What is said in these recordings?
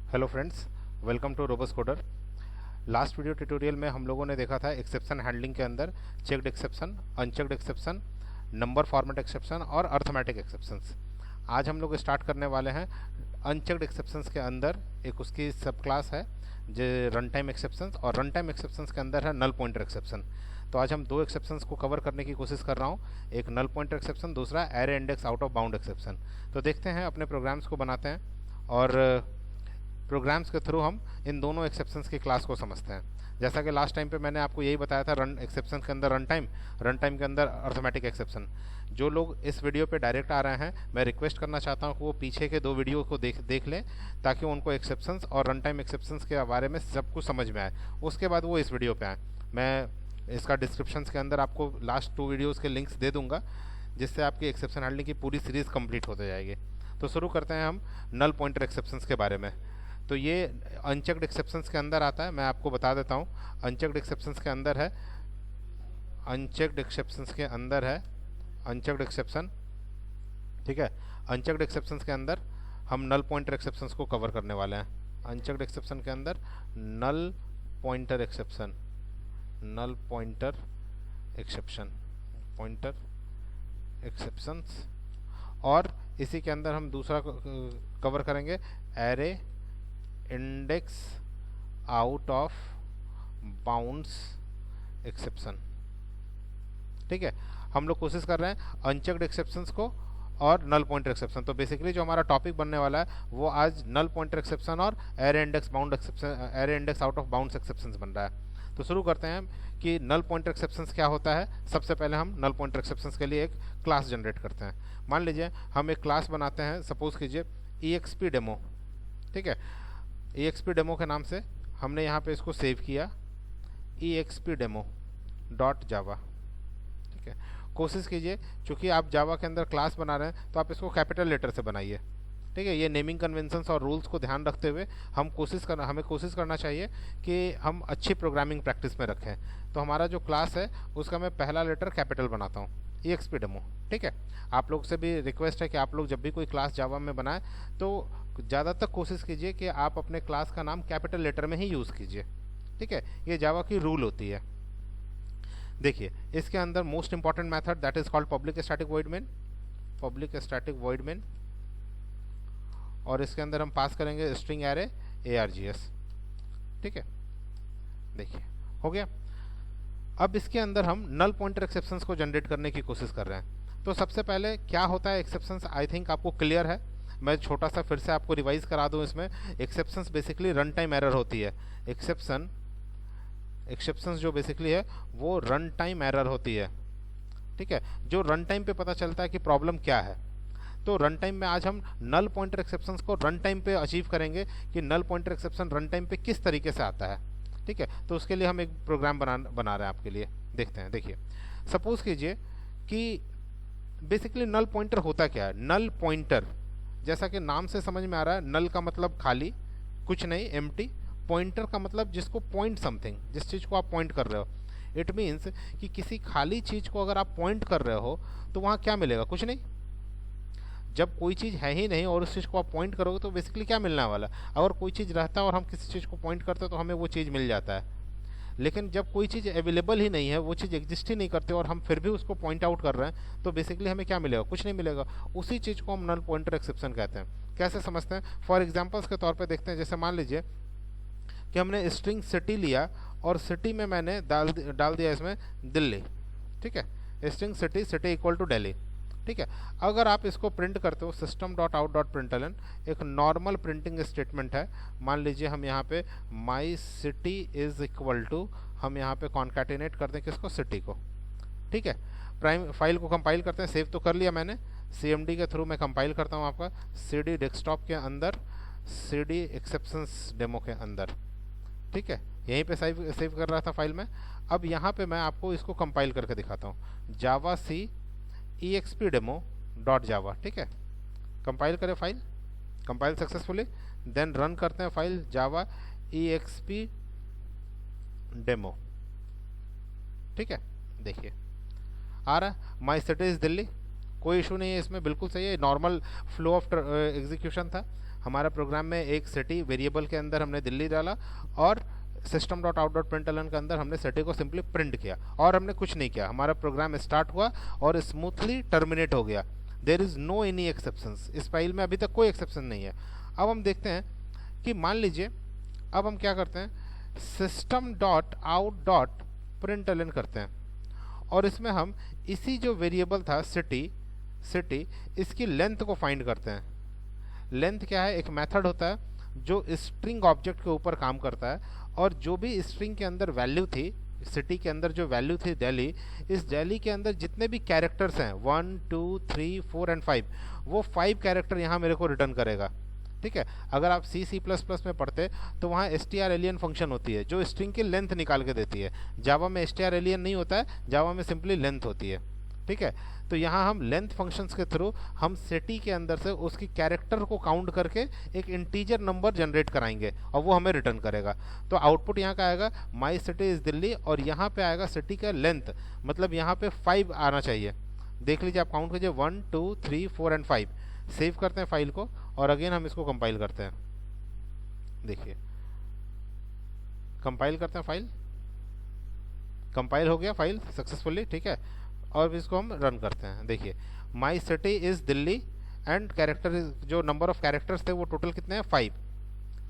Hello friends, welcome to Robus Coder. Last video tutorial में हम लोगों ने देखा था एक्सेप्शन हैंडलिंग के अंदर checked exception, unchecked exception, number format exception और अर्थमेटिक एक्सेप्शंस। आज हम लोग स्टार्ट करने वाले हैं अनचेक्ड एक्सेप्शंस के अंदर एक उसकी सब क्लास है जो रन टाइम एक्सेप्शंस, और रन टाइम एक्सेप्शंस के अंदर है नल पॉइंटर एक्सेप्शन। तो आज हम दो एक्सेप्शंस को कवर करने की कोशिश कर रहा हूँ, एक नल पॉइंटर एक्सेप्शन, दूसरा array index out of bound exception. तो देखते हैं, अपने प्रोग्राम्स को बनाते हैं और प्रोग्राम्स के थ्रू हम इन दोनों एक्सेप्शंस की क्लास को समझते हैं। जैसा कि लास्ट टाइम पे मैंने आपको यही बताया था, रन एक्सेप्शन के अंदर रन टाइम के अंदर अर्थमेटिक एक्सेप्शन। जो लोग इस वीडियो पे डायरेक्ट आ रहे हैं, मैं रिक्वेस्ट करना चाहता हूँ कि वो पीछे के दो वीडियो को देख लें, ताकि उनको एक्सेप्शंस और रन टाइम एक्सेप्शंस के बारे में सब कुछ समझ में आए। उसके बाद वो इस वीडियो पे आए। मैं इसका डिस्क्रिप्शन के अंदर आपको लास्ट 2 वीडियोज़ के लिंक्स दे दूँगा, जिससे आपकी एक्सेप्शन हैंडलिंग की पूरी सीरीज़ कंप्लीट होते जाएगी। तो शुरू करते हैं हम नल पॉइंटर एक्सेप्शंस के बारे में। तो ये अनचेक्ड एक्सेप्शंस के अंदर आता है, मैं आपको बता देता हूँ। अनचेक्ड एक्सेप्शंस के अंदर है अनचेक्ड एक्सेप्शन, ठीक है। अनचेक्ड एक्सेप्शंस के अंदर हम नल पॉइंटर एक्सेप्शंस को कवर करने वाले हैं। अनचेक्ड एक्सेप्शन के अंदर नल पॉइंटर एक्सेप्शंस, और इसी के अंदर हम दूसरा कवर करेंगे array index out of bounds exception, ठीक है। हम लोग कोशिश कर रहे हैं अनचेक्ड एक्सेप्शंस को और नल पॉइंटर एक्सेप्शन। तो बेसिकली जो हमारा टॉपिक बनने वाला है वो आज नल पॉइंटर एक्सेप्शन और array index out of bounds exceptions बन रहा है। तो शुरू करते हैं कि नल पॉइंटर एक्सेप्शंस क्या होता है। सबसे पहले हम नल पॉइंटर एक्सेप्शंस के लिए एक क्लास जनरेट करते हैं। मान लीजिए हम एक क्लास बनाते हैं, सपोज कीजिए EXP डेमो, ठीक है। EXP डेमो के नाम से हमने यहाँ पे इसको सेव किया, EXP डेमो डॉट जावा, ठीक है। कोशिश कीजिए, चूँकि आप जावा के अंदर क्लास बना रहे हैं, तो आप इसको कैपिटल लेटर से बनाइए, ठीक है। ये नेमिंग कन्वेंशंस और रूल्स को ध्यान रखते हुए हमें कोशिश करना चाहिए कि हम अच्छी प्रोग्रामिंग प्रैक्टिस में रखें। तो हमारा जो क्लास है उसका मैं पहला लेटर कैपिटल बनाता हूँ, EXP डेमो, ठीक है। आप लोग से भी रिक्वेस्ट है कि आप लोग जब भी कोई क्लास जावा में बनाएं तो ज़्यादातर कोशिश कीजिए कि आप अपने क्लास का नाम कैपिटल लेटर में ही यूज़ कीजिए, ठीक है। ये जावा की रूल होती है। देखिए, इसके अंदर most important method that is called public static void main, और इसके अंदर हम पास करेंगे स्ट्रिंग एरे args, ठीक है। देखिए, हो गया। अब इसके अंदर हम नल पॉइंटर एक्सेप्शंस को जनरेट करने की कोशिश कर रहे हैं। तो सबसे पहले क्या होता है एक्सेप्शंस, आई थिंक आपको क्लियर है। मैं छोटा सा फिर से आपको रिवाइज करा दूं। इसमें exceptions basically run time error होती है। एक्सेप्शंस जो बेसिकली है वो रन टाइम एरर होती है, ठीक है, जो रन टाइम पे पता चलता है कि प्रॉब्लम क्या है। तो रन टाइम में आज हम नल पॉइंटर एक्सेप्शंस को रन टाइम पे अचीव करेंगे कि null pointer exception run time पे किस तरीके से आता है, ठीक है। तो उसके लिए हम एक प्रोग्राम बना रहे हैं आपके लिए। देखते हैं। देखिए, सपोज कीजिए कि बेसिकली नल पॉइंटर होता क्या है। नल पॉइंटर, जैसा कि नाम से समझ में आ रहा है, नल का मतलब खाली, कुछ नहीं, एम्प्टी। पॉइंटर का मतलब जिसको पॉइंट समथिंग, जिस चीज़ को आप पॉइंट कर रहे हो। इट मीन्स कि किसी खाली चीज़ को अगर आप पॉइंट कर रहे हो तो वहाँ क्या मिलेगा, कुछ नहीं। जब कोई चीज़ है ही नहीं और उस चीज़ को आप पॉइंट करोगे तो बेसिकली क्या मिलने वाला। अगर कोई चीज़ रहता है और हम किसी चीज़ को पॉइंट करते हैं तो हमें वो चीज़ मिल जाता है। लेकिन जब कोई चीज़ अवेलेबल ही नहीं है, वो चीज़ एग्जिस्ट ही नहीं करती और हम फिर भी उसको पॉइंट आउट कर रहे हैं, तो बेसिकली हमें क्या मिलेगा, कुछ नहीं मिलेगा। उसी चीज़ को हम नल पॉइंटर एक्सेप्शन कहते हैं। कैसे समझते हैं, फॉर एग्जाम्पल्स के तौर पर देखते हैं। जैसे मान लीजिए कि हमने स्ट्रिंग सिटी लिया और सिटी में मैंने डाल दिया इसमें दिल्ली, ठीक है। String city equal to Delhi, ठीक है। अगर आप इसको प्रिंट करते हो system.out.println, एक नॉर्मल प्रिंटिंग स्टेटमेंट है। मान लीजिए हम यहाँ पे my city is equal to, हम यहाँ पे कॉन्कैटिनेट कर दें किसको, सिटी को, ठीक है। प्राइम फाइल को कंपाइल करते हैं। सेव तो कर लिया मैंने, CMD के थ्रू मैं कंपाइल करता हूँ आपका CD डेस्कटॉप के अंदर, CD एक्सेप्शंस डेमो के अंदर, ठीक है। यहीं पे सेव कर रहा था फाइल में। अब यहाँ पे मैं आपको इसको कंपाइल करके दिखाता हूँ, Java C EXP demo dot Java, ठीक है। कंपाइल करें file, compile successfully, then run करते हैं फाइल जावा EXP डेमो, ठीक है। देखिए आ रहा है, माई सिटी इज दिल्ली, कोई इशू नहीं है इसमें, बिल्कुल सही है, नॉर्मल फ्लो ऑफ एग्जीक्यूशन था। हमारा प्रोग्राम में एक सिटी वेरिएबल के अंदर हमने दिल्ली डाला और system dot out dot println के अंदर हमने सिटी को सिंपली प्रिंट किया और हमने कुछ नहीं किया। हमारा प्रोग्राम स्टार्ट हुआ और स्मूथली टर्मिनेट हो गया। There is no any exceptions, इस फाइल में अभी तक कोई एक्सेप्शन नहीं है। अब हम देखते हैं कि मान लीजिए अब हम क्या करते हैं, system dot out dot println करते हैं और इसमें हम इसी जो वेरिएबल था सिटी इसकी लेंथ को फाइंड करते हैं। लेंथ क्या है, एक मेथड होता है जो स्ट्रिंग ऑब्जेक्ट के ऊपर काम करता है और जो भी स्ट्रिंग के अंदर वैल्यू थी, सिटी के अंदर जो वैल्यू थी दिल्ली, इस दिल्ली के अंदर जितने भी कैरेक्टर्स हैं 1 2 3 4 एंड 5, वो 5 कैरेक्टर यहाँ मेरे को रिटर्न करेगा। ठीक है, अगर आप C++ में पढ़ते तो वहाँ strlen फंक्शन होती है जो स्ट्रिंग की लेंथ निकाल के देती है। जावा में strlen नहीं होता है, जावा में सिंपली लेंथ होती है। ठीक है, तो यहाँ हम लेंथ फंक्शंस के थ्रू हम सिटी के अंदर से उसकी कैरेक्टर को काउंट करके एक इंटीजर नंबर जनरेट कराएंगे और वो हमें रिटर्न करेगा। तो आउटपुट यहाँ का आएगा माई सिटी इज़ दिल्ली और यहाँ पे आएगा सिटी का लेंथ, मतलब यहाँ पे 5 आना चाहिए। देख लीजिए, आप काउंट कीजिए 1 2 3 4 एंड 5। सेव करते हैं फाइल को और अगेन हम इसको कंपाइल करते हैं। देखिए, कंपाइल करते हैं, फाइल कंपाइल हो गया फाइल सक्सेसफुली। ठीक है, और इसको हम रन करते हैं। देखिए, my city is Delhi and character जो नंबर ऑफ कैरेक्टर्स थे वो टोटल कितने हैं, 5।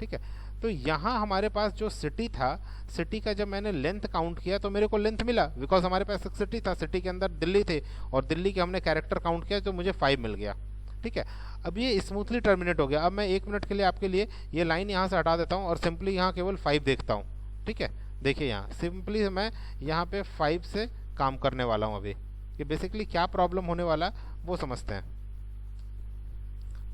ठीक है, तो यहाँ हमारे पास जो सिटी था, सिटी का जब मैंने लेंथ काउंट किया तो मेरे को लेंथ मिला, बिकॉज हमारे पास एक सिटी था, सिटी के अंदर दिल्ली थे और दिल्ली के हमने कैरेक्टर काउंट किया तो मुझे 5 मिल गया। ठीक है, अब ये स्मूथली टर्मिनेट हो गया। अब मैं 1 मिनट के लिए आपके लिए ये लाइन यहाँ से हटा देता हूँ और सिंपली यहाँ केवल 5 देखता हूँ। ठीक है, देखिए यहाँ सिंपली मैं यहाँ पे 5 से काम करने वाला हूँ अभी, कि बेसिकली क्या प्रॉब्लम होने वाला वो समझते हैं।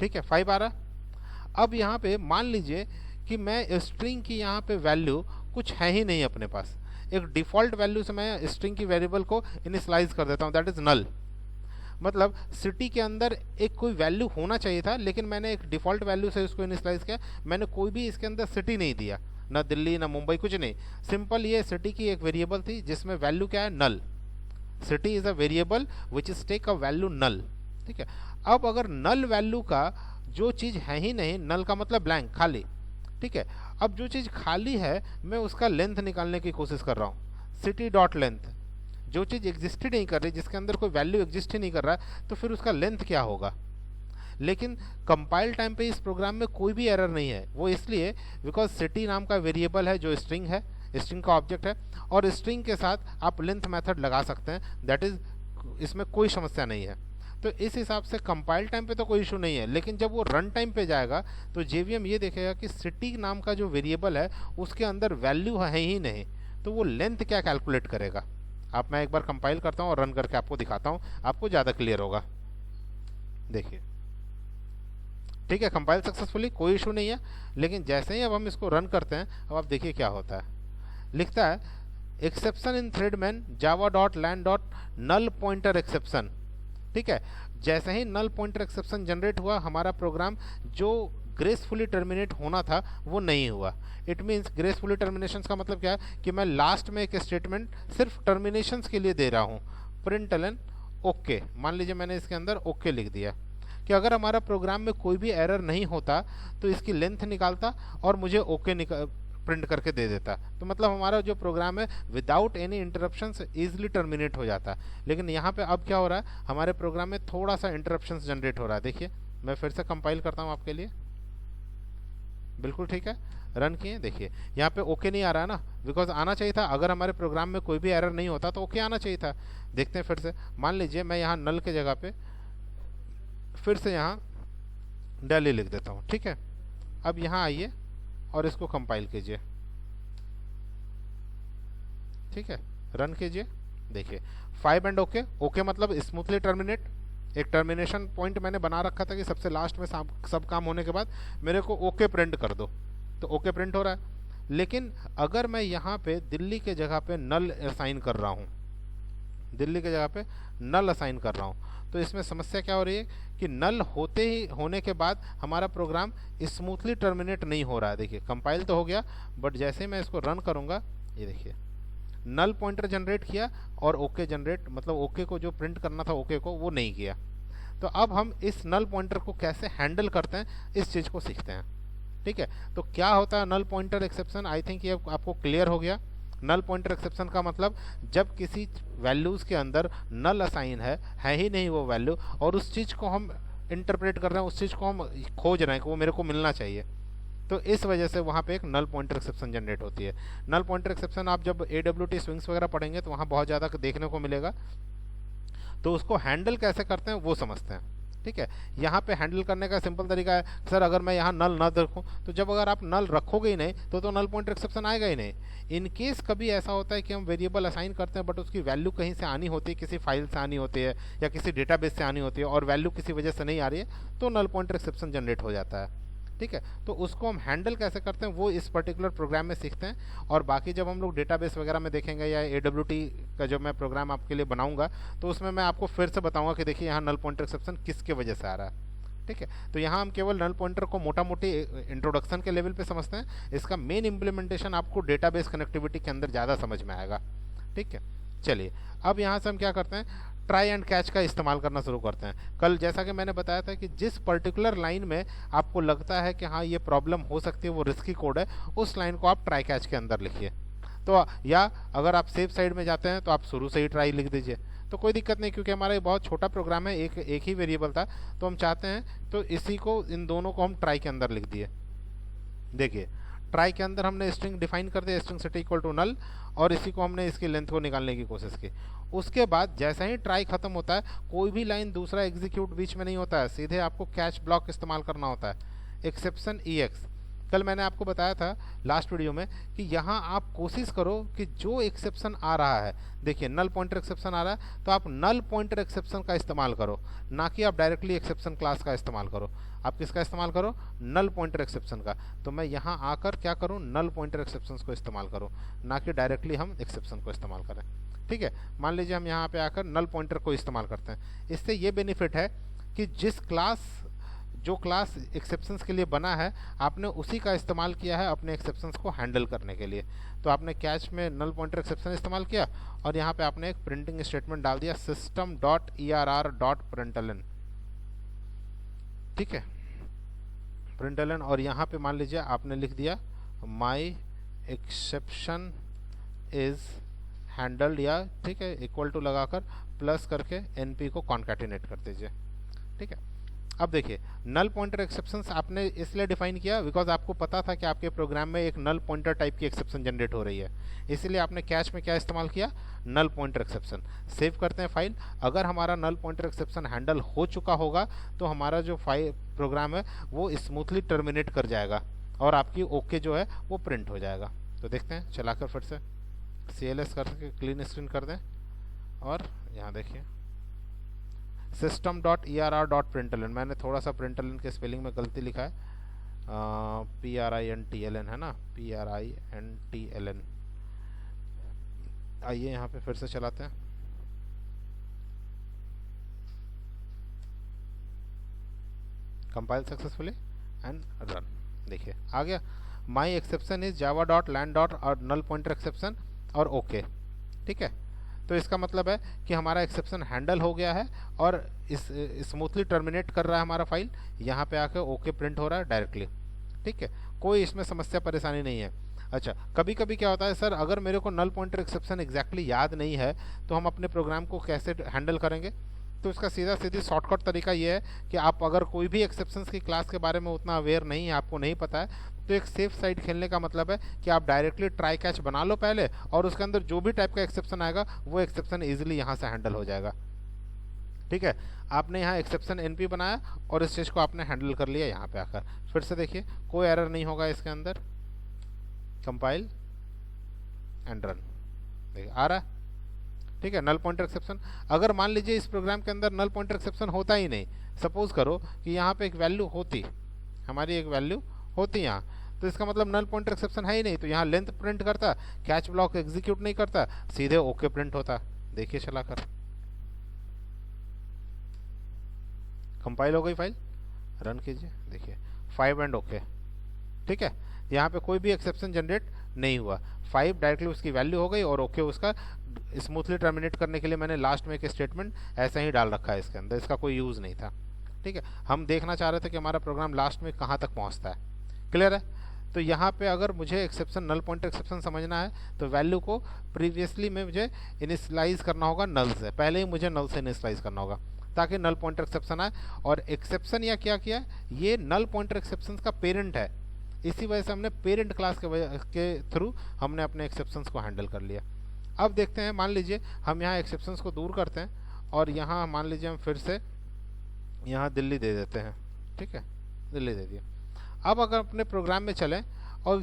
ठीक है, 5 आ रहा। अब यहाँ पे मान लीजिए कि मैं स्ट्रिंग की यहाँ पे वैल्यू कुछ है ही नहीं अपने पास, एक डिफ़ॉल्ट वैल्यू से मैं स्ट्रिंग की वेरिएबल को इनिशियलाइज कर देता हूँ, दैट इज़ नल। मतलब सिटी के अंदर एक कोई वैल्यू होना चाहिए था लेकिन मैंने एक डिफ़ॉल्ट वैल्यू से उसको इनिशियलाइज किया, मैंने कोई भी इसके अंदर सिटी नहीं दिया, ना दिल्ली ना मुंबई, कुछ नहीं। सिंपल ये सिटी की एक वेरिएबल थी जिसमें वैल्यू क्या है, null. City is a variable which is take a value null. ठीक है, अब अगर नल वैल्यू का जो चीज़ है ही नहीं, नल का मतलब ब्लैंक, खाली। ठीक है, अब जो चीज़ खाली है मैं उसका लेंथ निकालने की कोशिश कर रहा हूँ, सिटी डॉट लेंथ। जो चीज़ एग्जिस्ट ही नहीं कर रही, जिसके अंदर कोई वैल्यू एग्जिस्ट ही नहीं कर रहा, तो फिर उसका लेंथ क्या होगा। लेकिन कंपाइल टाइम पे इस प्रोग्राम में कोई भी एरर नहीं है, वो इसलिए बिकॉज सिटी नाम का वेरिएबल है जो स्ट्रिंग है, स्ट्रिंग का ऑब्जेक्ट है और स्ट्रिंग के साथ आप लेंथ मेथड लगा सकते हैं, दैट इज इसमें कोई समस्या नहीं है। तो इस हिसाब से कंपाइल टाइम पे तो कोई इशू नहीं है, लेकिन जब वो रन टाइम पे जाएगा तो जेवीएम ये देखेगा कि सिटी नाम का जो वेरिएबल है उसके अंदर वैल्यू है ही नहीं, तो वो लेंथ क्या कैलकुलेट करेगा। आप मैं एक बार कंपाइल करता हूँ और रन करके आपको दिखाता हूँ, आपको ज़्यादा क्लियर होगा। देखिए, ठीक है, कंपाइल सक्सेसफुली, कोई इशू नहीं है। लेकिन जैसे ही अब हम इसको रन करते हैं, अब आप देखिए क्या होता है। लिखता है exception in thread main Java dot lang dot null pointer exception. ठीक है, जैसे ही नल पॉइंटर एक्सेप्शन जनरेट हुआ, हमारा प्रोग्राम जो ग्रेसफुली टर्मिनेट होना था वो नहीं हुआ। इट मीन्स ग्रेसफुली टर्मिनेशन का मतलब क्या है कि मैं लास्ट में एक स्टेटमेंट सिर्फ टर्मिनेशन के लिए दे रहा हूँ, प्रिंटलन ओके। मान लीजिए मैंने इसके अंदर ओके लिख दिया कि अगर हमारा प्रोग्राम में कोई भी एरर नहीं होता तो इसकी लेंथ निकालता और मुझे ओके प्रिंट करके दे देता। तो मतलब हमारा जो प्रोग्राम है without any interruptions easily terminate हो जाता। लेकिन यहाँ पे अब क्या हो रहा है, हमारे प्रोग्राम में थोड़ा सा इंटरप्शंस जनरेट हो रहा है। देखिए, मैं फिर से कंपाइल करता हूँ आपके लिए, बिल्कुल ठीक है, रन किए। देखिए यहाँ पे ओके नहीं आ रहा है ना, बिकॉज आना चाहिए था, अगर हमारे प्रोग्राम में कोई भी एरर नहीं होता तो ओके आना चाहिए था। देखते हैं फिर से, मान लीजिए मैं यहाँ नल के जगह पे फिर से यहाँ दिल्ली लिख देता हूँ। ठीक है, अब यहाँ आइए और इसको कंपाइल कीजिए। ठीक है, रन कीजिए। देखिए 5 एंड ओके, ओके मतलब स्मूथली टर्मिनेट। एक टर्मिनेशन पॉइंट मैंने बना रखा था कि सबसे लास्ट में सब काम होने के बाद मेरे को ओके प्रिंट कर दो, तो ओके प्रिंट हो रहा है। लेकिन अगर मैं यहाँ पे दिल्ली के जगह पे नल असाइन कर रहा हूँ, दिल्ली के जगह पे नल असाइन कर रहा हूँ, तो इसमें समस्या क्या हो रही है कि नल होने के बाद हमारा प्रोग्राम स्मूथली टर्मिनेट नहीं हो रहा है। देखिए कंपाइल तो हो गया, बट जैसे मैं इसको रन करूँगा, ये देखिए नल पॉइंटर जनरेट किया और ओके जनरेट, मतलब ओके को जो प्रिंट करना था ओके को वो नहीं किया। तो अब हम इस नल पॉइंटर को कैसे हैंडल करते हैं इस चीज़ को सीखते हैं। ठीक है, तो क्या होता है null pointer exception, I think ये आपको क्लियर हो गया। नल पॉइंटर एक्सेप्शन का मतलब जब किसी वैल्यूज़ के अंदर नल असाइन है ही नहीं वो वैल्यू, और उस चीज़ को हम इंटरप्रेट कर रहे हैं, उस चीज़ को हम खोज रहे हैं कि वो मेरे को मिलना चाहिए, तो इस वजह से वहाँ पे एक नल पॉइंटर एक्सेप्शन जनरेट होती है। नल पॉइंटर एक्सेप्शन आप जब AWT स्विंग्स वगैरह पढ़ेंगे तो वहाँ बहुत ज़्यादा देखने को मिलेगा। तो उसको हैंडल कैसे करते हैं वो समझते हैं। ठीक है, यहाँ पे हैंडल करने का सिंपल तरीका है, सर अगर मैं यहाँ नल ना रखूँ, तो जब अगर आप नल रखोगे ही नहीं तो नल पॉइंटर एक्सेप्शन आएगा ही नहीं। इन केस कभी ऐसा होता है कि हम वेरिएबल असाइन करते हैं बट उसकी वैल्यू कहीं से आनी होती है, किसी फाइल से आनी होती है या किसी डेटाबेस से आनी होती है, और वैल्यू किसी वजह से नहीं आ रही है, तो नल पॉइंटर एक्सेप्शन जनरेट हो जाता है। ठीक है, तो उसको हम हैंडल कैसे करते हैं वो इस पर्टिकुलर प्रोग्राम में सीखते हैं। और बाकी जब हम लोग डेटाबेस वगैरह में देखेंगे या AWT का जब मैं प्रोग्राम आपके लिए बनाऊंगा तो उसमें मैं आपको फिर से बताऊंगा कि देखिए यहाँ नल पॉइंटर एक्सेप्शन किसके वजह से आ रहा है। ठीक है, तो यहाँ हम केवल नल पॉइंटर को मोटा मोटी इंट्रोडक्शन के लेवल पे समझते हैं, इसका मेन इम्प्लीमेंटेशन आपको डेटाबेस कनेक्टिविटी के अंदर ज़्यादा समझ में आएगा। ठीक है, चलिए अब यहाँ से हम क्या करते हैं, ट्राई एंड कैच का इस्तेमाल करना शुरू करते हैं। कल जैसा कि मैंने बताया था कि जिस पर्टिकुलर लाइन में आपको लगता है कि हाँ ये प्रॉब्लम हो सकती है, वो रिस्की कोड है, उस लाइन को आप ट्राई कैच के अंदर लिखिए। तो या अगर आप सेफ साइड में जाते हैं तो आप शुरू से ही ट्राई लिख दीजिए, तो कोई दिक्कत नहीं, क्योंकि हमारा ये बहुत छोटा प्रोग्राम है, एक ही वेरिएबल था, तो हम चाहते हैं तो इसी को, इन दोनों को हम ट्राई के अंदर लिख दिए। देखिए ट्राई के अंदर हमने स्ट्रिंग डिफाइन कर दिया, string set equal to null, और इसी को हमने इसकी लेंथ को निकालने की कोशिश की। उसके बाद जैसा ही ट्राई खत्म होता है, कोई भी लाइन दूसरा एग्जीक्यूट बीच में नहीं होता है, सीधे आपको कैच ब्लॉक इस्तेमाल करना होता है, एक्सेप्शन EX। कल मैंने आपको बताया था लास्ट वीडियो में कि यहाँ आप कोशिश करो कि जो एक्सेप्शन आ रहा है, देखिए नल पॉइंटर एक्सेप्शन आ रहा है तो आप नल पॉइंटर एक्सेप्शन का इस्तेमाल करो, ना कि आप डायरेक्टली एक्सेप्शन क्लास का इस्तेमाल करो। आप किसका इस्तेमाल करो, नल पॉइंटर एक्सेप्शन का। तो मैं यहाँ आकर क्या करूँ, नल पॉइंटर एक्सेप्शन को इस्तेमाल करूँ, ना कि डायरेक्टली हम एक्सेप्शन को इस्तेमाल करें। ठीक है, मान लीजिए हम यहाँ पे आकर नल पॉइंटर को इस्तेमाल करते हैं। इससे ये बेनिफिट है कि जो क्लास एक्सेप्शंस के लिए बना है, आपने उसी का इस्तेमाल किया है अपने एक्सेप्शंस को हैंडल करने के लिए। तो आपने कैच में नल पॉइंटर एक्सेप्शन इस्तेमाल किया और यहाँ पे आपने एक प्रिंटिंग स्टेटमेंट डाल दिया, system.err.println। ठीक है, प्रिंटलन, और यहाँ पे मान लीजिए आपने लिख दिया माई एक्सेप्शन इज हैंडल्ड, या ठीक है इक्वल टू लगाकर प्लस करके NP को कॉन्कैटिनेट कर दीजिए। ठीक है, अब देखिए नल पॉइंटर एक्सेप्शंस आपने इसलिए डिफाइन किया बिकॉज आपको पता था कि आपके प्रोग्राम में एक नल पॉइंटर टाइप की एक्सेप्शन जनरेट हो रही है, इसीलिए आपने कैच में क्या इस्तेमाल किया, नल पॉइंटर एक्सेप्शन। सेव करते हैं फाइल। अगर हमारा नल पॉइंटर एक्सेप्शन हैंडल हो चुका होगा तो हमारा जो फाइल प्रोग्राम है वो स्मूथली टर्मिनेट कर जाएगा और आपकी ओके जो है वो प्रिंट हो जाएगा। तो देखते हैं, चलाकर फिर से CLS करके क्लीन स्क्रीन कर दें, और यहाँ देखिए system.err.println, मैंने थोड़ा सा println के स्पेलिंग में गलती लिखा है, PRINTLN है ना, PRINTLN। आइए यहाँ पे फिर से चलाते हैं। कंपाइल सक्सेसफुली एंड रन, देखिए आ गया, माई एक्सेप्शन इज java.land और नल पॉइंटर एक्सेप्शन और ओके। ठीक है, तो इसका मतलब है कि हमारा एक्सेप्शन हैंडल हो गया है और इस स्मूथली टर्मिनेट कर रहा है हमारा फाइल, यहाँ पे आके ओके प्रिंट हो रहा है डायरेक्टली। ठीक है, कोई इसमें समस्या परेशानी नहीं है। अच्छा, कभी कभी क्या होता है, सर अगर मेरे को नल पॉइंटर एक्सेप्शन एग्जैक्टली याद नहीं है तो हम अपने प्रोग्राम को कैसे हैंडल करेंगे? तो इसका सीधा सीधी शॉर्टकट तरीका ये है कि आप अगर कोई भी एक्सेप्शंस की क्लास के बारे में उतना अवेयर नहीं है, आपको नहीं पता है, तो एक सेफ साइड खेलने का मतलब है कि आप डायरेक्टली ट्राई कैच बना लो पहले, और उसके अंदर जो भी टाइप का एक्सेप्शन आएगा वो एक्सेप्शन ईजिली यहाँ से हैंडल हो जाएगा। ठीक है, आपने यहाँ एक्सेप्शन NP बनाया और इस चीज़ को आपने हैंडल कर लिया। यहाँ पे आकर फिर से देखिए कोई एरर नहीं होगा इसके अंदर, कंपाइल एंड रन, देखिए आ रहा है। ठीक है, नल पॉइंटर एक्सेप्शन। अगर मान लीजिए इस प्रोग्राम के अंदर नल पॉइंटर एक्सेप्शन होता ही नहीं, सपोज करो कि यहाँ पे एक वैल्यू होती, हमारी एक वैल्यू होती यहाँ, तो इसका मतलब नल पॉइंटर एक्सेप्शन है ही नहीं, तो यहाँ लेंथ प्रिंट करता, कैच ब्लॉक एग्जीक्यूट नहीं करता, सीधे ओके प्रिंट होता। देखिए चलाकर, कंपाइल हो गई फाइल, रन कीजिए, देखिए 5 एंड ओके। ठीक है, यहाँ पे कोई भी एक्सेप्शन जनरेट नहीं हुआ। 5 डायरेक्टली उसकी वैल्यू हो गई और ओके उसका स्मूथली टर्मिनेट करने के लिए मैंने लास्ट में एक स्टेटमेंट ऐसा ही डाल रखा है इसके अंदर, इसका कोई यूज़ नहीं था। ठीक है, हम देखना चाह रहे थे कि हमारा प्रोग्राम लास्ट में कहाँ तक पहुँचता है। क्लियर है? तो यहाँ पे अगर मुझे एक्सेप्शन, नल पॉइंटर एक्सेप्शन समझना है तो वैल्यू को प्रीवियसली में मुझे इनिशियलाइज करना होगा नल से, पहले ही मुझे नल से इनिशियलाइज करना होगा ताकि नल पॉइंटर एक्सेप्शन आए। और एक्सेप्शन या क्या किया है, ये नल पॉइंटर एक्सेप्शन का पेरेंट है, इसी वजह से हमने पेरेंट क्लास के थ्रू हमने अपने एक्सेप्शंस को हैंडल कर लिया। अब देखते हैं, मान लीजिए हम यहाँ एक्सेप्शंस को दूर करते हैं और यहाँ मान लीजिए हम फिर से यहाँ दिल्ली दे देते हैं। ठीक है, दिल्ली दे दिया। अब अगर अपने प्रोग्राम में चलें और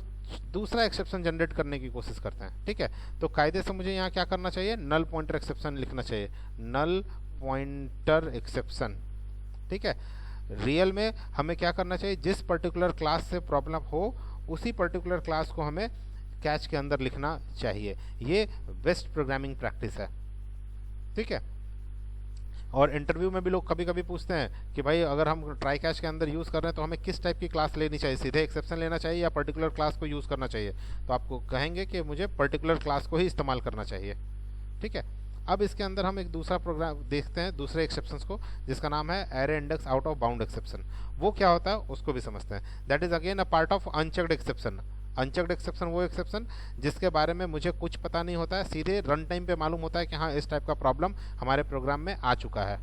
दूसरा एक्सेप्शन जनरेट करने की कोशिश करते हैं, ठीक है, तो कायदे से मुझे यहाँ क्या करना चाहिए, नल पॉइंटर एक्सेप्शन लिखना चाहिए, नल पॉइंटर एक्सेप्शन। ठीक है, रियल में हमें क्या करना चाहिए, जिस पर्टिकुलर क्लास से प्रॉब्लम हो उसी पर्टिकुलर क्लास को हमें कैच के अंदर लिखना चाहिए। ये बेस्ट प्रोग्रामिंग प्रैक्टिस है। ठीक है, और इंटरव्यू में भी लोग कभी कभी पूछते हैं कि भाई अगर हम ट्राई कैच के अंदर यूज़ कर रहे हैं तो हमें किस टाइप की क्लास लेनी चाहिए, सीधे एक्सेप्शन लेना चाहिए या पर्टिकुलर क्लास को यूज़ करना चाहिए। तो आपको कहेंगे कि मुझे पर्टिकुलर क्लास को ही इस्तेमाल करना चाहिए। ठीक है, अब इसके अंदर हम एक दूसरा प्रोग्राम देखते हैं, दूसरे एक्सेप्शंस को, जिसका नाम है array index out of bound exception. वो क्या होता है उसको भी समझते हैं। That is again a part of unchecked exception. Unchecked exception वो एक्सेप्शन जिसके बारे में मुझे कुछ पता नहीं होता है, सीधे रन टाइम पे मालूम होता है कि हाँ इस टाइप का प्रॉब्लम हमारे प्रोग्राम में आ चुका है।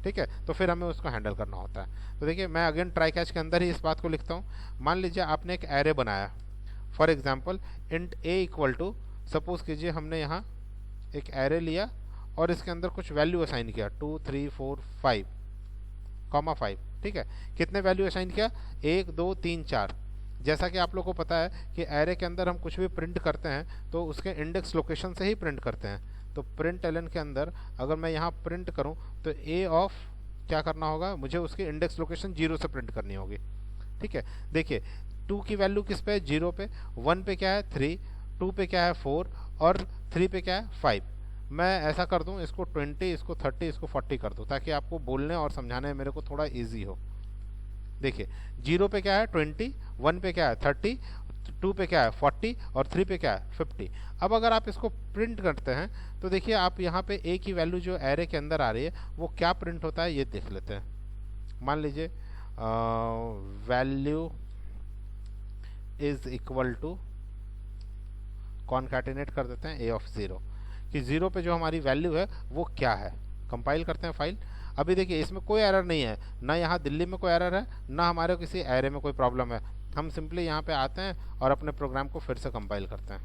ठीक है, तो फिर हमें उसको हैंडल करना होता है। तो देखिए मैं अगेन ट्राई कैच के अंदर ही इस बात को लिखता हूँ। मान लीजिए आपने एक एरे बनाया, for example int a equal to, suppose कीजिए हमने यहाँ एक एरे लिया और इसके अंदर कुछ वैल्यू असाइन किया 2 3 4 5 कॉमा 5। ठीक है, कितने वैल्यू असाइन किया, 1 2 3 4। जैसा कि आप लोग को पता है कि एरे के अंदर हम कुछ भी प्रिंट करते हैं तो उसके इंडेक्स लोकेशन से ही प्रिंट करते हैं। तो प्रिंट एलन के अंदर अगर मैं यहाँ प्रिंट करूँ तो ए ऑफ क्या करना होगा, मुझे उसकी इंडेक्स लोकेशन 0 से प्रिंट करनी होगी। ठीक है, देखिए 2 की वैल्यू किस पे है, 0 पे, 1 पे क्या है 3, 2 पे क्या है 4 और 3 पे क्या है 5। मैं ऐसा कर दूं, इसको 20, इसको 30, इसको 40 कर दूं ताकि आपको बोलने और समझाने में मेरे को थोड़ा इजी हो। देखिए 0 पे क्या है 20, 1 पे क्या है 30, 2 पे क्या है 40 और 3 पे क्या है 50। अब अगर आप इसको प्रिंट करते हैं तो देखिए आप यहाँ पे ए की वैल्यू जो एरे के अंदर आ रही है वो क्या प्रिंट होता है ये देख लेते हैं। मान लीजिए value is equal to, concatenate कर देते हैं ए ऑफ 0 कि 0 पे जो हमारी वैल्यू है वो क्या है। कंपाइल करते हैं फाइल। अभी देखिए इसमें कोई एरर नहीं है, ना यहाँ दिल्ली में कोई एरर है, ना हमारे किसी एरे में कोई प्रॉब्लम है। हम सिंपली यहाँ पे आते हैं और अपने प्रोग्राम को फिर से कंपाइल करते हैं।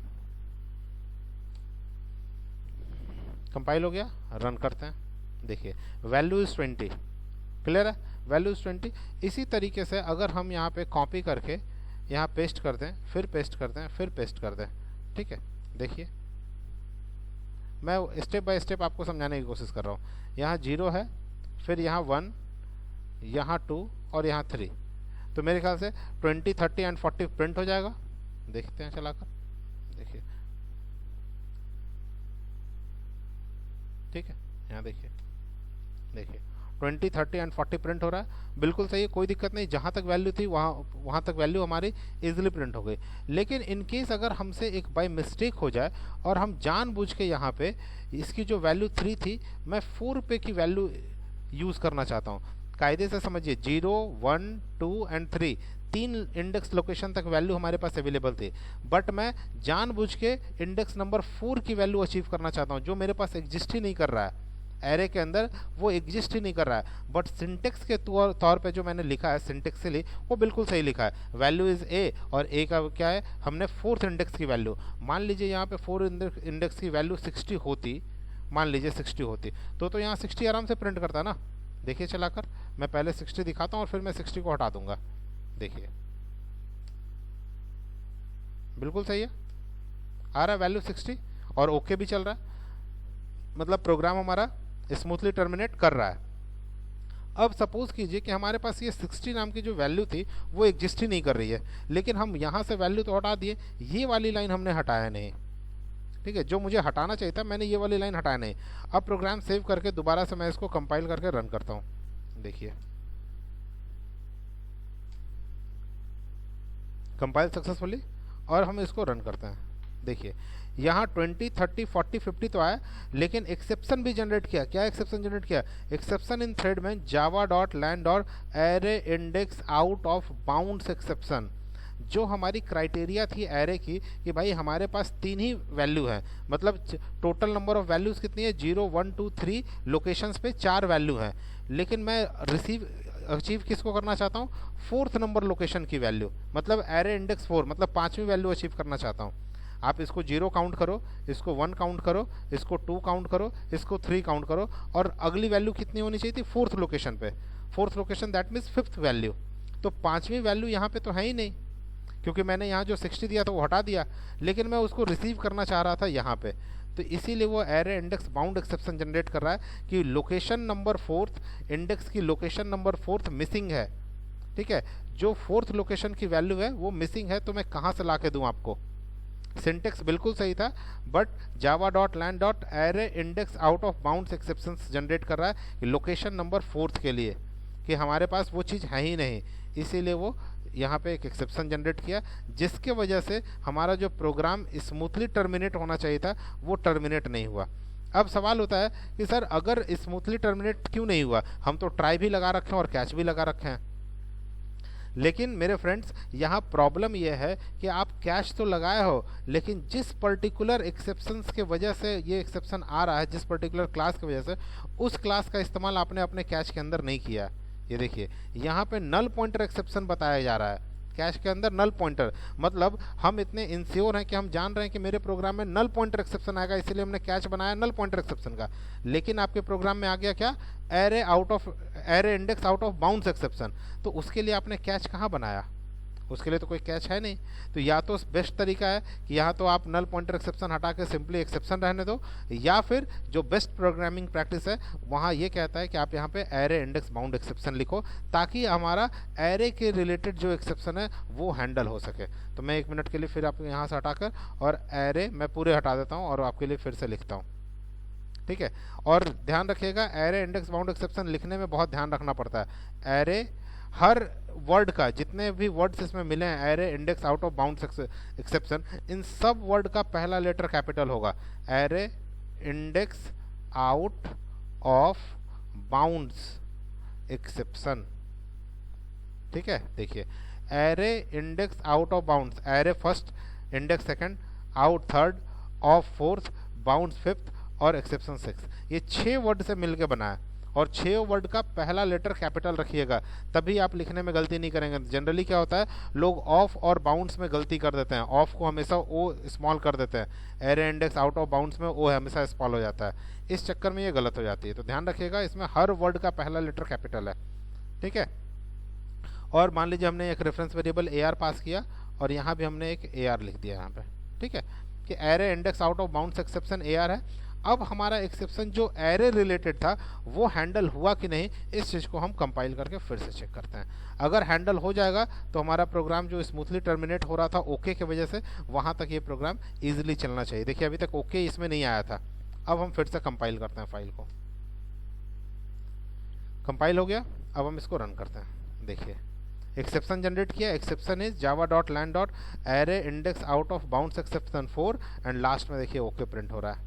कंपाइल हो गया, रन करते हैं। देखिए वैल्यू इज 20। क्लियर है, वैल्यू इज 20। इसी तरीके से अगर हम यहाँ पे कॉपी करके यहाँ पेस्ट कर दें, फिर पेस्ट कर दें, फिर पेस्ट कर दें। ठीक है, देखिए मैं स्टेप बाय स्टेप आपको समझाने की कोशिश कर रहा हूँ। यहाँ 0 है, फिर यहाँ 1, यहाँ 2 और यहाँ 3। तो मेरे ख्याल से 20 30 एंड 40 प्रिंट हो जाएगा। देखते हैं चलाकर, देखिए ठीक है, यहाँ देखिए, देखिए 20 30 एंड 40 प्रिंट हो रहा है। बिल्कुल सही है, कोई दिक्कत नहीं, जहाँ तक वैल्यू थी वहाँ तक वैल्यू हमारी इजीली प्रिंट हो गई। लेकिन इन केस अगर हमसे एक बाय मिस्टेक हो जाए और हम जानबूझ के यहाँ पे इसकी जो वैल्यू 3 थी मैं 4 पे की वैल्यू यूज़ करना चाहता हूँ। कायदे से समझिए 0 1 2 एंड 3 तीन इंडेक्स लोकेशन तक वैल्यू हमारे पास अवेलेबल थी, बट मैं जानबूझ के इंडेक्स नंबर 4 की वैल्यू अचीव करना चाहता हूँ जो मेरे पास एग्जिस्ट ही नहीं कर रहा है एरे के अंदर, वो एग्जिस्ट ही नहीं कर रहा है। बट सिंटेक्स के तौर पे जो मैंने लिखा है सिंटेक्सली वो बिल्कुल सही लिखा है, वैल्यू इज़ ए और ए का क्या है, हमने 4th इंडेक्स की वैल्यू। मान लीजिए यहाँ पे 4 इंडेक्स की वैल्यू 60 होती, मान लीजिए 60 होती तो यहाँ 60 आराम से प्रिंट करता ना। देखिए चलाकर, मैं पहले 60 दिखाता हूँ और फिर मैं 60 को हटा दूंगा। देखिए बिल्कुल सही है, आ रहा है वैल्यू 60 और ओके भी चल रहा है, मतलब प्रोग्राम हमारा स्मूथली टर्मिनेट कर रहा है। अब सपोज कीजिए कि हमारे पास ये 60 नाम की जो वैल्यू थी वो एग्जिस्ट ही नहीं कर रही है, लेकिन हम यहाँ से वैल्यू तो हटा दिए, ये वाली लाइन हमने हटाया नहीं। ठीक है, जो मुझे हटाना चाहिए था मैंने ये वाली लाइन हटाया नहीं। अब प्रोग्राम सेव करके दोबारा से मैं इसको कंपाइल करके रन करता हूँ। देखिए कंपाइल सक्सेसफुली और हम इसको रन करते हैं। देखिए यहाँ 20, 30, 40, 50 तो आया, लेकिन एक्सेप्शन भी जनरेट किया। क्या एक्सेप्शन जनरेट किया? एक्सेप्शन इन थ्रेड में जावा डॉट लैंड और array index out of bounds exception. जो हमारी क्राइटेरिया थी एरे की कि भाई हमारे पास 3 ही वैल्यू है, मतलब टोटल नंबर ऑफ वैल्यूज़ कितनी है, 0, 1, 2, 3 लोकेशंस पे 4 वैल्यू है, लेकिन मैं अचीव किसको करना चाहता हूँ? 4th नंबर लोकेशन की वैल्यू, मतलब एरे इंडेक्स 4, मतलब 5वीं वैल्यू अचीव करना चाहता हूँ। आप इसको 0 काउंट करो, इसको 1 काउंट करो, इसको 2 काउंट करो, इसको 3 काउंट करो, और अगली वैल्यू कितनी होनी चाहिए थी? 4th लोकेशन पे। 4th location that means 5th value. तो 5वीं वैल्यू यहाँ पे तो है ही नहीं, क्योंकि मैंने यहाँ जो 60 दिया था वो हटा दिया, लेकिन मैं उसको रिसीव करना चाह रहा था यहाँ पे। तो इसीलिए वो array index bound exception generate कर रहा है कि लोकेशन नंबर 4th, इंडेक्स की लोकेशन नंबर 4th मिसिंग है। ठीक है, जो 4th लोकेशन की वैल्यू है वो मिसिंग है, तो मैं कहाँ से ला के दूँ आपको? सिंटेक्स बिल्कुल सही था, but Java dot lang dot array index out of bounds exception generate कर रहा है कि लोकेशन नंबर 4th के लिए, कि हमारे पास वो चीज़ है ही नहीं, इसीलिए वो यहाँ पे एक एक्सेप्शन जनरेट किया, जिसके वजह से हमारा जो प्रोग्राम स्मूथली टर्मिनेट होना चाहिए था वो टर्मिनेट नहीं हुआ। अब सवाल होता है कि सर अगर स्मूथली टर्मिनेट क्यों नहीं हुआ? हम तो ट्राई भी लगा रखे हैं और कैच भी लगा रखे हैं, लेकिन मेरे फ्रेंड्स यहाँ प्रॉब्लम यह है कि आप कैच तो लगाए हो, लेकिन जिस पर्टिकुलर एक्सेप्शंस के वजह से ये एक्सेप्शन आ रहा है, जिस पर्टिकुलर क्लास की वजह से, उस क्लास का इस्तेमाल आपने अपने कैच के अंदर नहीं किया। ये देखिए यहाँ पे नल पॉइंटर एक्सेप्शन बताया जा रहा है कैश के अंदर। नल पॉइंटर मतलब हम इतने इंश्योर हैं कि हम जान रहे हैं कि मेरे प्रोग्राम में नल पॉइंटर एक्सेप्शन आएगा, इसलिए हमने कैच बनाया नल पॉइंटर एक्सेप्शन का, लेकिन आपके प्रोग्राम में आ गया क्या? Array index out of bounds exception. तो उसके लिए आपने कैच कहाँ बनाया? उसके लिए तो कोई कैच है नहीं। तो या तो बेस्ट तरीका है कि यहाँ तो आप नल पॉइंटर एक्सेप्शन हटा के सिंपली एक्सेप्शन रहने दो, या फिर जो बेस्ट प्रोग्रामिंग प्रैक्टिस है वहाँ ये कहता है कि आप यहाँ पे एरे इंडेक्स बाउंड एक्सेप्शन लिखो, ताकि हमारा एरे के रिलेटेड जो एक्सेप्शन है वो हैंडल हो सके। तो मैं 1 मिनट के लिए फिर आपको यहाँ से हटाकर और एरे मैं पूरे हटा देता हूँ और आपके लिए फिर से लिखता हूँ। ठीक है, और ध्यान रखिएगा एरे इंडेक्स बाउंड एक्सेप्शन लिखने में बहुत ध्यान रखना पड़ता है। एरे हर वर्ड का, जितने भी वर्ड्स इसमें मिले हैं array index out of bounds exception, इन सब वर्ड का पहला लेटर कैपिटल होगा। Array index out of bounds exception. ठीक है, देखिए array index out of bounds, array first, index second, out third, of fourth, bounds fifth और एक्सेप्शन 6। ये 6 वर्ड से मिलकर बना है, और 6 वर्ड का पहला लेटर कैपिटल रखिएगा, तभी आप लिखने में गलती नहीं करेंगे। जनरली क्या होता है, लोग ऑफ और बाउंड्स में गलती कर देते हैं, ऑफ को हमेशा ओ स्मॉल कर देते हैं, array index out of bounds में ओ हमेशा स्मॉल हो जाता है, इस चक्कर में ये गलत हो जाती है। तो ध्यान रखिएगा इसमें हर वर्ड का पहला लेटर कैपिटल है। ठीक है, और मान लीजिए हमने एक रेफरेंस वेरिएबल AR पास किया और यहाँ भी हमने एक AR लिख दिया यहाँ पे। ठीक है, कि array index out of bounds exception AR है। अब हमारा एक्सेप्शन जो एरे रिलेटेड था वो हैंडल हुआ कि नहीं, इस चीज़ को हम कंपाइल करके फिर से चेक करते हैं। अगर हैंडल हो जाएगा तो हमारा प्रोग्राम जो स्मूथली टर्मिनेट हो रहा था ओके की वजह से, वहाँ तक ये प्रोग्राम ईजिली चलना चाहिए। देखिए अभी तक ओके इसमें नहीं आया था। अब हम फिर से कंपाइल करते हैं, फाइल को कंपाइल हो गया, अब हम इसको रन करते हैं। देखिए एक्सेप्शन जनरेट किया, exception is Java dot lang dot array index out of bounds exception 4, and last में देखिए ओके प्रिंट हो रहा है।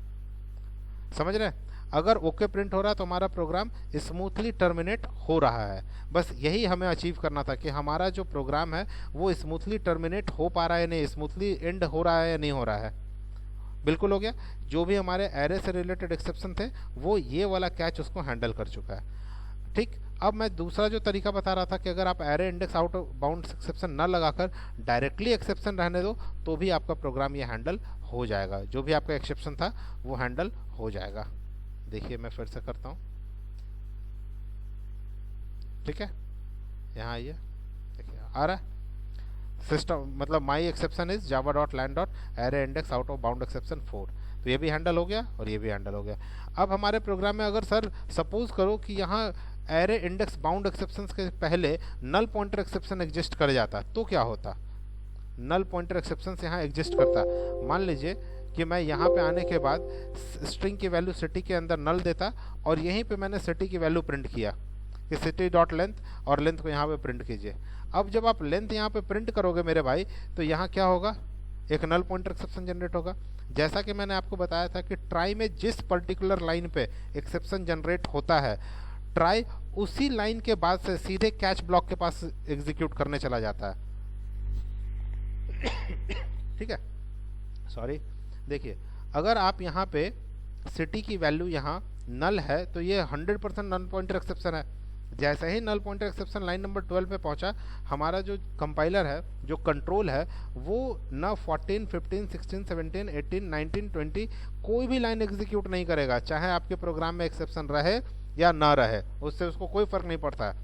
समझ रहे हैं, अगर ओके प्रिंट हो रहा है तो हमारा प्रोग्राम स्मूथली टर्मिनेट हो रहा है। बस यही हमें अचीव करना था कि हमारा जो प्रोग्राम है वो स्मूथली टर्मिनेट हो पा रहा है नहीं, स्मूथली एंड हो रहा है या नहीं हो रहा है। बिल्कुल हो गया, जो भी हमारे एरे से रिलेटेड एक्सेप्शन थे वो ये वाला कैच उसको हैंडल कर चुका है। ठीक, अब मैं दूसरा जो तरीका बता रहा था कि अगर आप array index out of bounds exception ना लगाकर डायरेक्टली एक्सेप्शन रहने दो तो भी आपका प्रोग्राम ये हैंडल हो जाएगा, जो भी आपका एक्सेप्शन था वो हैंडल हो जाएगा। देखिए मैं फिर से करता हूँ। ठीक है, यहाँ आइए, देखिए आ रहा है सिस्टम, मतलब my exception is Java dot lang dot array index out of bound exception 4। तो ये भी हैंडल हो गया और ये भी हैंडल हो गया। अब हमारे प्रोग्राम में अगर सर सपोज करो कि यहाँ एरे इंडेक्स बाउंड एक्सेप्शन के पहले नल पॉइंटर एक्सेप्शन एग्जिस्ट कर जाता तो क्या होता? नल पॉइंटर एक्सेप्शन यहाँ एग्जिस्ट करता। मान लीजिए कि मैं यहाँ पे आने के बाद स्ट्रिंग की वैल्यू सिटी के अंदर नल देता और यहीं पे मैंने सिटी की वैल्यू प्रिंट किया कि सिटी डॉट लेंथ, और लेंथ को यहाँ पे प्रिंट कीजिए। अब जब आप लेंथ यहाँ पे प्रिंट करोगे मेरे भाई, तो यहाँ क्या होगा, एक नल पॉइंटर एक्सेप्शन जनरेट होगा। जैसा कि मैंने आपको बताया था कि ट्राई में जिस पर्टिकुलर लाइन पे एक्सेप्शन जनरेट होता है, ट्राई उसी लाइन के बाद से सीधे कैच ब्लॉक के पास एग्जीक्यूट करने चला जाता है। ठीक है, सॉरी। देखिए, अगर आप यहाँ पे सिटी की वैल्यू यहाँ नल है तो ये 100% नल पॉइंटर एक्सेप्शन है। जैसे ही null pointer exception line number 12 पे पहुंचा, हमारा जो कंपाइलर है, जो कंट्रोल है, वो ना 14, 15, 16, 17, 18, 19, 20 कोई भी लाइन एग्जीक्यूट नहीं करेगा, चाहे आपके प्रोग्राम में एक्सेप्शन रहे या ना रहे, उससे उसको कोई फर्क नहीं पड़ता।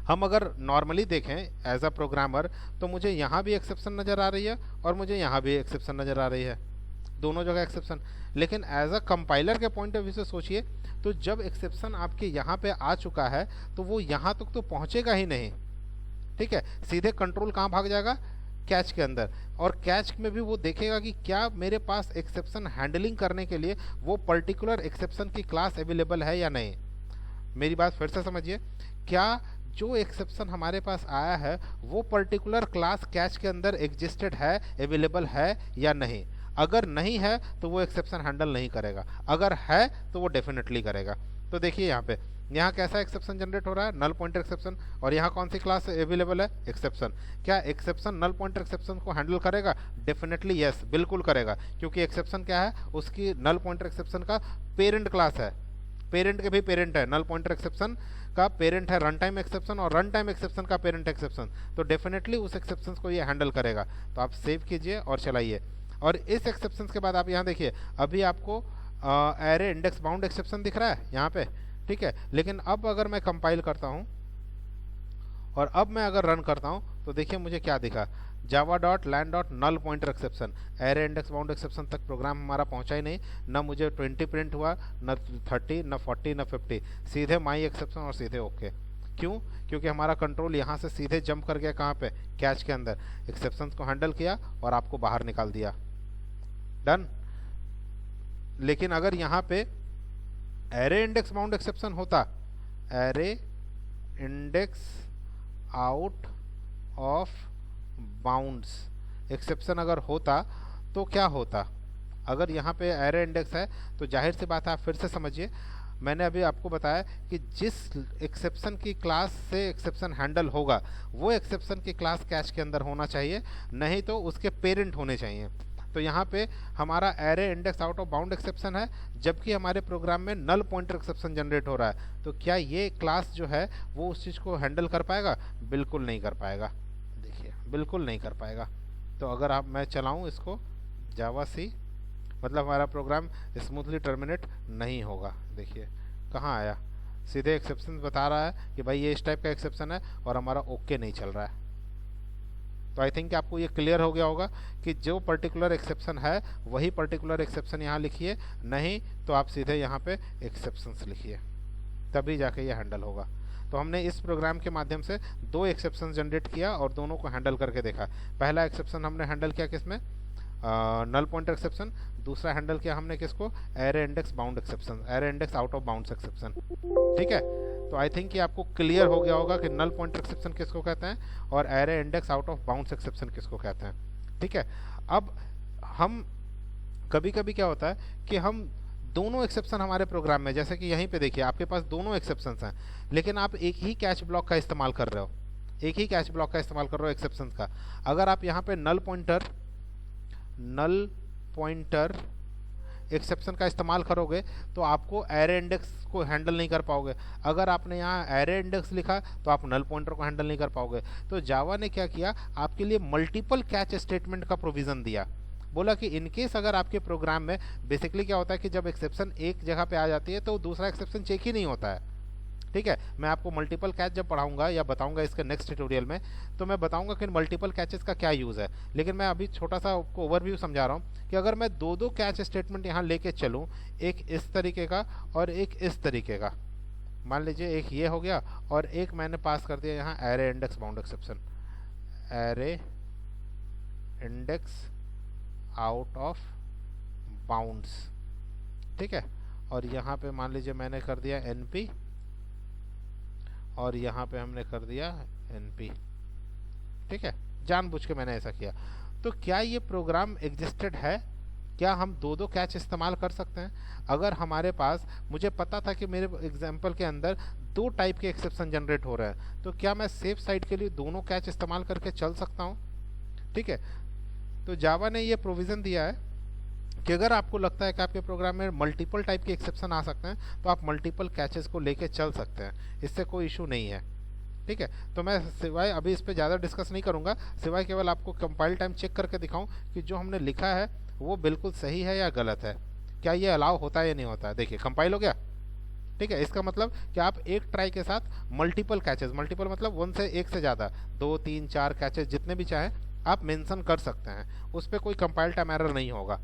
हम अगर नॉर्मली देखें एज अ प्रोग्रामर, तो मुझे यहाँ भी एक्सेप्शन नज़र आ रही है और मुझे यहाँ भी एक्सेप्शन नज़र आ रही है, दोनों जगह एक्सेप्शन। लेकिन एज अ कंपाइलर के पॉइंट ऑफ व्यू से सोचिए, तो जब एक्सेप्शन आपके यहाँ पे आ चुका है तो वो यहाँ तक तो पहुँचेगा ही नहीं। ठीक है, सीधे कंट्रोल कहाँ भाग जाएगा, कैच के अंदर, और कैच में भी वो देखेगा कि क्या मेरे पास एक्सेप्शन हैंडलिंग करने के लिए वो पर्टिकुलर एक्सेप्शन की क्लास अवेलेबल है या नहीं। मेरी बात फिर से समझिए, क्या जो एक्सेप्शन हमारे पास आया है वो पर्टिकुलर क्लास कैच के अंदर एग्जिस्टेड है, अवेलेबल है या नहीं। अगर नहीं है तो वो एक्सेप्शन हैंडल नहीं करेगा, अगर है तो वो डेफिनेटली करेगा। तो देखिए यहाँ पे, यहाँ कैसा एक्सेप्शन जनरेट हो रहा है, नल पॉइंटर एक्सेप्शन, और यहाँ कौन सी क्लास अवेलेबल है, एक्सेप्शन। क्या एक्सेप्शन नल पॉइंटर एक्सेप्शन को हैंडल करेगा, डेफिनेटली यस, बिल्कुल करेगा, क्योंकि एक्सेप्शन क्या है, उसकी नल पॉइंटर एक्सेप्शन का पेरेंट क्लास है, पेरेंट के भी पेरेंट है, नल पॉइंटर एक्सेप्शन का पेरेंट है रन टाइम एक्सेप्शन, और रन टाइम एक्सेप्शन का पेरेंट एक्सेप्शन, तो डेफिनेटली उस एक्सेप्शन को ये हैंडल करेगा। तो आप सेव कीजिए और चलाइए। और इस एक्सेप्शन के बाद आप यहाँ देखिए, अभी आपको एरे इंडेक्स बाउंड एक्सेप्शन दिख रहा है यहाँ पे, ठीक है। लेकिन अब अगर मैं कंपाइल करता हूँ और अब मैं अगर रन करता हूँ तो देखिए मुझे क्या दिखा, java.land.null pointer exception, array index bound exception तक प्रोग्राम हमारा पहुंचा ही नहीं, न मुझे 20 प्रिंट हुआ, न 30, न 40, न 50, सीधे माई एक्सेप्शन और सीधे ओके। क्यों? क्योंकि हमारा कंट्रोल यहाँ से सीधे जंप कर गया कहाँ पे, कैच के अंदर, एक्सेप्शन को हैंडल किया और आपको बाहर निकाल दिया, डन। लेकिन अगर यहाँ पे एरे इंडेक्स बाउंड एक्सेप्शन होता, array index out of bounds exception अगर होता तो क्या होता। अगर यहाँ पे एरे इंडेक्स है तो जाहिर सी बात है, आप फिर से समझिए, मैंने अभी आपको बताया कि जिस एक्सेप्शन की क्लास से एक्सेप्शन हैंडल होगा वो एक्सेप्शन की क्लास कैच के अंदर होना चाहिए, नहीं तो उसके पेरेंट होने चाहिए। तो यहाँ पे हमारा array index out of bound exception है, जबकि हमारे प्रोग्राम में नल पॉइंटर एक्सेप्शन जनरेट हो रहा है। तो क्या ये क्लास जो है वो उस चीज़ को हैंडल कर पाएगा? बिल्कुल नहीं कर पाएगा, देखिए बिल्कुल नहीं कर पाएगा। तो अगर आप मैं चलाऊँ इसको जावा सी, मतलब हमारा प्रोग्राम स्मूथली टर्मिनेट नहीं होगा। देखिए कहाँ आया, सीधे एक्सेप्शन बता रहा है कि भाई ये इस टाइप का एक्सेप्शन है और हमारा ओके नहीं चल रहा है। तो आई थिंक आपको ये क्लियर हो गया होगा कि जो पर्टिकुलर एक्सेप्शन है वही पर्टिकुलर एक्सेप्शन यहाँ लिखिए, नहीं तो आप सीधे यहाँ पे एक्सेप्शंस लिखिए, तभी जाके ये हैंडल होगा। तो हमने इस प्रोग्राम के माध्यम से दो एक्सेप्शन जनरेट किया और दोनों को हैंडल करके देखा। पहला एक्सेप्शन हमने हैंडल किया किसमें, नल पॉइंटर एक्सेप्शन। दूसरा हैंडल किया हमने किसको, array index bound exception, array index out of bounds exception. ठीक है, तो आई थिंक ये आपको क्लियर हो गया होगा कि नल पॉइंटर एक्सेप्शन किसको कहते हैं और array index out of bounds exception किसको कहते हैं। ठीक है, अब हम कभी कभी क्या होता है कि हम दोनों एक्सेप्शन हमारे प्रोग्राम में, जैसे कि यहीं पे देखिए आपके पास दोनों एक्सेप्शंस हैं, लेकिन आप एक ही कैच ब्लॉक का इस्तेमाल कर रहे हो, एक ही कैच ब्लॉक का इस्तेमाल कर रहे हो एक्सेप्शन का। अगर आप यहाँ पे नल पॉइंटर एक्सेप्शन का इस्तेमाल करोगे तो आपको एरे इंडेक्स को हैंडल नहीं कर पाओगे। अगर आपने यहाँ एरे इंडेक्स लिखा तो आप नल पॉइंटर को हैंडल नहीं कर पाओगे। तो जावा ने क्या किया, आपके लिए मल्टीपल कैच स्टेटमेंट का प्रोविज़न दिया। बोला कि इनकेस अगर आपके प्रोग्राम में बेसिकली क्या होता है कि जब एक्सेप्शन एक जगह पे आ जाती है तो दूसरा एक्सेप्शन चेक ही नहीं होता है। ठीक है, मैं आपको मल्टीपल कैच जब पढ़ाऊंगा या बताऊंगा इसके नेक्स्ट ट्यूटोरियल में, तो मैं बताऊंगा कि मल्टीपल कैचेस का क्या यूज़ है। लेकिन मैं अभी छोटा सा आपको ओवरव्यू समझा रहा हूँ कि अगर मैं दो दो कैच स्टेटमेंट यहाँ लेके चलूँ, एक इस तरीके का और एक इस तरीके का, मान लीजिए एक ये हो गया और एक मैंने पास कर दिया यहाँ array index bound exception, array index out of bounds. ठीक है, और यहाँ पे मान लीजिए मैंने कर दिया एनपी और यहाँ पे हमने कर दिया एनपी। ठीक है, जानबूझ के मैंने ऐसा किया। तो क्या ये प्रोग्राम एग्जिस्टेड है? क्या हम दो दो कैच इस्तेमाल कर सकते हैं? अगर हमारे पास, मुझे पता था कि मेरे एग्जाम्पल के अंदर दो टाइप के एक्सेप्शन जनरेट हो रहे हैं, तो क्या मैं सेफ साइड के लिए दोनों कैच इस्तेमाल करके चल सकता हूँ? ठीक है, तो जावा ने ये प्रोविज़न दिया है कि अगर आपको लगता है कि आपके प्रोग्राम में मल्टीपल टाइप के एक्सेप्शन आ सकते हैं, तो आप मल्टीपल कैचेस को लेके चल सकते हैं, इससे कोई इशू नहीं है। ठीक है, तो मैं सिवाय अभी इस पर ज़्यादा डिस्कस नहीं करूँगा, सिवाय केवल आपको कंपाइल टाइम चेक करके दिखाऊं कि जो हमने लिखा है वो बिल्कुल सही है या गलत है, क्या ये अलाउ होता है या नहीं होता है। देखिए कंपाइल हो गया। ठीक है, इसका मतलब कि आप एक ट्राई के साथ मल्टीपल कैचेस, मल्टीपल मतलब वन से एक से ज़्यादा, दो तीन चार कैचेस जितने भी चाहें आप मेंशन कर सकते हैं, उस पर कोई कंपाइल टाइम एरर नहीं होगा।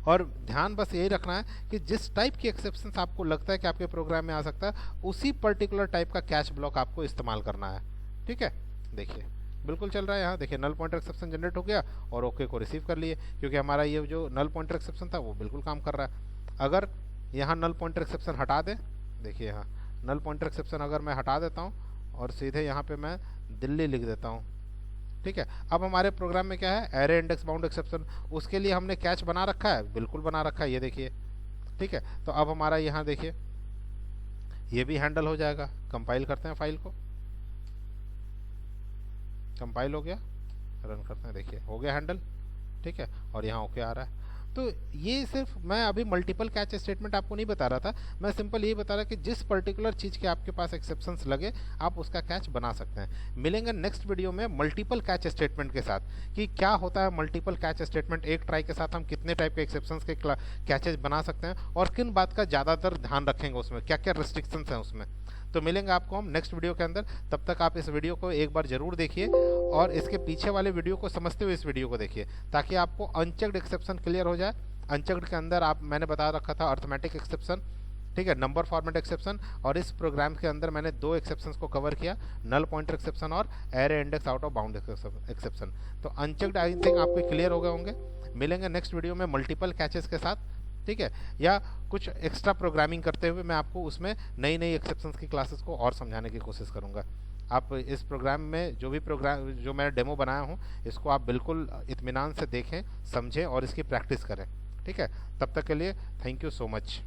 और ध्यान बस यही रखना है कि जिस टाइप की एक्सेप्शन आपको लगता है कि आपके प्रोग्राम में आ सकता है, उसी पर्टिकुलर टाइप का कैच ब्लॉक आपको इस्तेमाल करना है। ठीक है, देखिए बिल्कुल चल रहा है यहाँ, देखिए नल पॉइंटर एक्सेप्शन जनरेट हो गया और ओके को रिसीव कर लिए, क्योंकि हमारा ये जो नल पॉइंटर एक्सेप्शन था वो बिल्कुल काम कर रहा है। अगर यहाँ नल पॉइंटर एक्सेप्शन हटा दें, देखिए यहाँ नल पॉइंटर एक्सेप्शन अगर मैं हटा देता हूँ और सीधे यहाँ पे मैं दिल्ली लिख देता हूँ, ठीक है, अब हमारे प्रोग्राम में क्या है, एरे इंडेक्स बाउंड एक्सेप्शन, उसके लिए हमने कैच बना रखा है, बिल्कुल बना रखा है, ये देखिए। ठीक है, तो अब हमारा यहाँ देखिए ये भी हैंडल हो जाएगा। कंपाइल करते हैं फाइल को, कंपाइल हो गया, रन करते हैं, देखिए हो गया हैंडल। ठीक है, और यहाँ ओके आ रहा है। तो ये सिर्फ मैं अभी मल्टीपल कैच स्टेटमेंट आपको नहीं बता रहा था, मैं सिंपल ये बता रहा कि जिस पर्टिकुलर चीज़ के आपके पास एक्सेप्शंस लगे आप उसका कैच बना सकते हैं। मिलेंगे नेक्स्ट वीडियो में मल्टीपल कैच स्टेटमेंट के साथ कि क्या होता है मल्टीपल कैच स्टेटमेंट, एक ट्राई के साथ हम कितने टाइप के एक्सेप्शंस के कैचेज बना सकते हैं और किन बात का ज़्यादातर ध्यान रखेंगे, उसमें क्या क्या रिस्ट्रिक्शंस हैं उसमें। तो मिलेंगे आपको हम नेक्स्ट वीडियो के अंदर, तब तक आप इस वीडियो को एक बार जरूर देखिए और इसके पीछे वाले वीडियो को समझते हुए इस वीडियो को देखिए, ताकि आपको अनचेक्ड एक्सेप्शन क्लियर हो जाए। अनचेक्ड के अंदर आप, मैंने बता रखा था अर्थमेटिक एक्सेप्शन, ठीक है, नंबर फॉर्मेट एक्सेप्शन, और इस प्रोग्राम के अंदर मैंने दो एक्सेप्शंस को कवर किया, नल पॉइंटर एक्सेप्शन और array index out of bound exception. तो अनचेक्ड आई थिंक आपके क्लियर हो गए होंगे। मिलेंगे नेक्स्ट वीडियो में मल्टीपल कैचेस के साथ, ठीक है, या कुछ एक्स्ट्रा प्रोग्रामिंग करते हुए मैं आपको उसमें नई नई एक्सेप्शंस की क्लासेस को और समझाने की कोशिश करूँगा। आप इस प्रोग्राम में जो भी प्रोग्राम, जो मैं डेमो बनाया हूँ, इसको आप बिल्कुल इत्मीनान से देखें, समझें और इसकी प्रैक्टिस करें। ठीक है, तब तक के लिए थैंक यू सो मच।